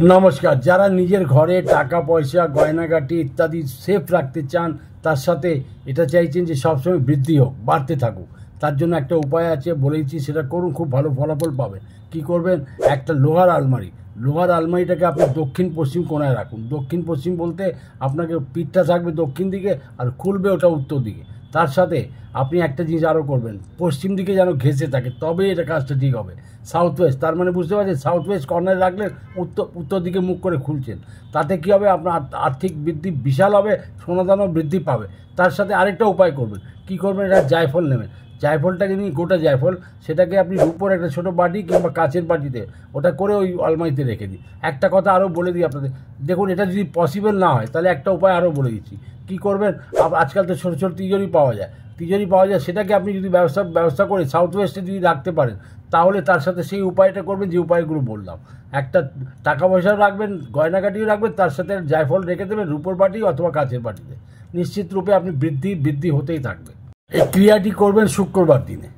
নমস্কার। যারা নিজের ঘরে টাকা পয়সা গয়নাগাটি ইত্যাদি সেফ রাখতে চান, তার সাথে এটা চাইছেন যে সবসময় বৃদ্ধি হোক, বাড়তে থাকুক, তার জন্য একটা উপায় আছে, বলেছি সেটা করুন, খুব ভালো ফলাফল পাবেন। কি করবেন? একটা লোহার আলমারিটাকে আপনি দক্ষিণ পশ্চিম কোণায় রাখুন। দক্ষিণ পশ্চিম বলতে আপনাকে পিঠটা থাকবে দক্ষিণ দিকে আর খুলবে ওটা উত্তর দিকে। তার সাথে আপনি একটা জিনিস আরও করবেন, পশ্চিম দিকে যেন ঘেঁষে থাকে, তবে এটা কাজটা ঠিক হবে। সাউথ ওয়েস্ট, তার মানে বুঝতে পারছেন, সাউথ ওয়েস্ট কর্নারে রাখলে উত্তর দিকে মুখ করে খুলছেন, তাতে কী হবে? আপনার আর্থিক বৃদ্ধি বিশাল হবে, সোনাদানও বৃদ্ধি পাবে। তার সাথে আরেকটা উপায় করবেন। কি করবেন? এটা জায়ফল নেবেন। জায়ফলটাকে নিয়ে, গোটা জায়ফল, সেটাকে আপনি রূপোর একটা ছোটো বাটি কিংবা কাচের বাটিতে ওটা করে ওই আলমারিতে রেখে দিন। একটা কথা আরও বলে দিই আপনাদের, দেখুন এটা যদি পসিবল না হয় তাহলে একটা উপায় আরও বলে দিচ্ছি। কী করবেন? আজকাল তো ছোটো ছোটো তিজোরি পাওয়া যায়, সেটাকে আপনি যদি ব্যবস্থা করে সাউথ ওয়েস্টে যদি রাখতে পারেন, তাহলে তার সাথে সেই উপায়টা করবেন যে উপায়গুলো বললাম। একটা টাকা পয়সাও রাখবেন, গয়নাগাটিও রাখবেন, তার সাথে জায়ফল রেখে দেবেন রূপোর বাটি অথবা কাচের বাটিতে। নিশ্চিত রূপে আপনি বৃদ্ধি হতেই থাকবে। এই ক্রিয়াটি করবেন শুক্রবার দিনে।